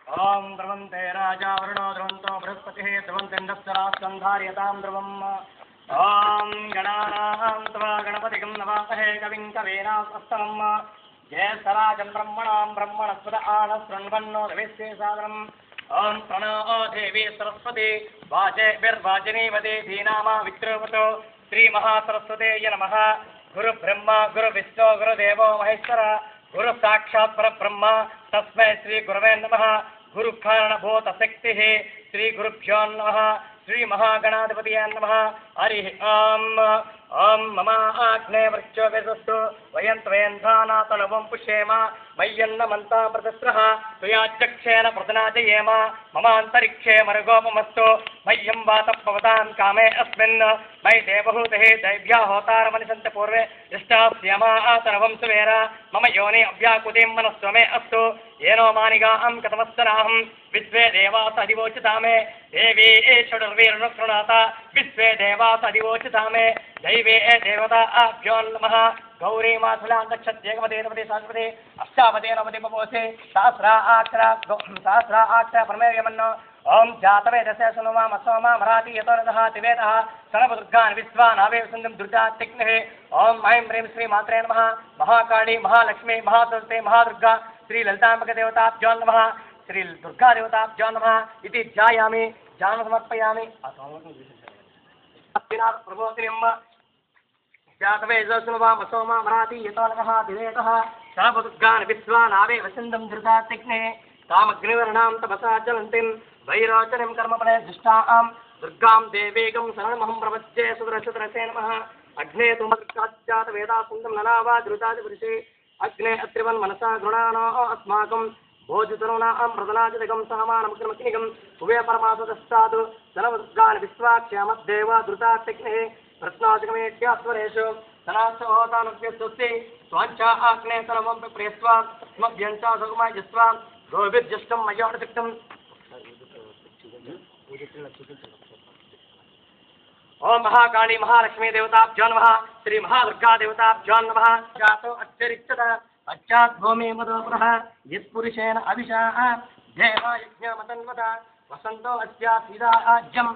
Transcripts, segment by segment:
ओम द्रवन्ते राजा वरुणो द्रवन्तो बृहस्पतिः द्रवन्तेन्दस्सरास्कन्धार्यतां ध्रुवम् ओम गणानां त्वा गणपतिगं नवामहे कविं कवीनास्तमम् जयस्तराजं ब्रह्मणां ब्रह्मणस्पद आनशृण्वन्नो रविस्ये सादरम् ओम प्रणो देवी सरस्वती वाजेभिर्वाजिनीवते धीनामा विक्रमतो श्रीमहासरस्वतेय नमः गुरुब्रह्मा गुरुविष्णु गुरुदेवो महेश्वर गुरु साक्षात् परब्रह्म तस्मै श्री गुरवे नमः गुरु कारणभूत शक्तिः श्री गुरुभ्यो नमः श्री महागणाधिपतये नमः हरि ओम मम आग्ने वृक्षो वेदस्तु वयं त्वयन्धानातनवं पुष्येम मय्यन्नमन्ता प्रतिस्रः त्वयाचक्षेण प्रदनाजयेम ममान्तरिक्षे मरुगोपमस्तु मह्यं वातपवतां कामे अस्मिन् मयि देवहूतिः दैव्या होतारमनिसन्त पूर्वे दृष्टास्यमातनवं सुवेर मम योनि अव्याकुतिं मनस्वमे अस्तु येनो मानिगाहं कथमस्तनाहं विश्वे देवास अधिवोचितामे देवी षडुर्वीर्णुकृणात विश्वे देवास अधिवोचितामे दैवे देवता आभ्यो नमः गौरी माथुलान्तक्षत्येकपदे साधुपदे अष्टापदे नवपदे पपोसे सहस्रा आक्षरा परमेयमन्नो ओम जातवेदसे सुनुमा मसोमा मराठी यतोरदः तिवेदः सर्वदुर्गान् विश्वान् आवेशन्दं दुर्गातिग्नेः ओम ऐं ह्रीं श्री मात्रे नमः महाकाली महालक्ष्मी महासरस्वती महादुर्गा श्री ललिताम्बिकादेवताभ्यो नमः श्री दुर्गादेवताभ्यो नमः इति ध्यायामि ध्यानं समर्पयामि प्रबोधिनीं जातवेदसुनुमा मसोमा मराठी यतोरदः तिवेदः सर्वदुर्गान् विश्वान् आवेशन्दं दुर्गातिग्नेः कामग्निवर्णां तपसा ज्वलन्तीं वैरोचनीं कर्मफले दृष्टां दुर्गां देवीगं शरणमहं प्रपद्ये सुदरसुदरसे नमः अग्ने तुमर्काच्चात वेदासुन्दं ननावा द्रुतादिपुरुषे अग्ने अत्रिवन् मनसा गृणानो अस्माकं भोजतरूणां प्रदनादिगं सहमानमग्निमग्निगं उभय परमासदस्तादु सर्वदुर्गान् विश्वाक्ष्यामद्देव द्रुतात्यग्नेः प्रश्नादिगमेत्यास्वरेषु सनासहोतानुव्यस्तुस्ति स्वाञ्चा आग्ने सर्वं प्रियस्वा स्मभ्यञ्चा सगुमायस्वा गोभिर्जष्टं मयोणतिक्तम् ओम महाकाली महालक्ष्मी देवताभ्यो नमः श्री महादुर्गा देवताभ्यो नमः जातो अच्चरिच्यत पश्चात् भूमि मदोपुरः यत्पुरुषेण अभिषाः देवायज्ञमतन्वत वसन्तो अस्यासीदाज्यं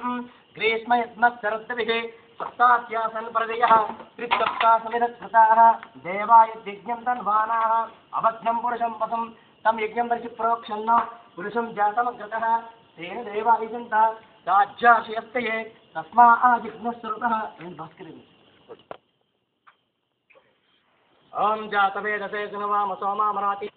ग्रीष्म यस्मत्सरद्भिः सप्तास्यासन् प्रदयः त्रिसप्तासमिदत्कृताः देवायज्ञं तन्वानाः अभग्नं पुरुषं वसं तं यज्ञं दर्शि प्रोक्षन्न पुरुषं जातमग्रतः तेन देवायजन्ता राज्याशयस्तये तस्माजिघ्नस्वरूपः भास्करेण ओम जातवेदसे सुनवा मसोमा मराठी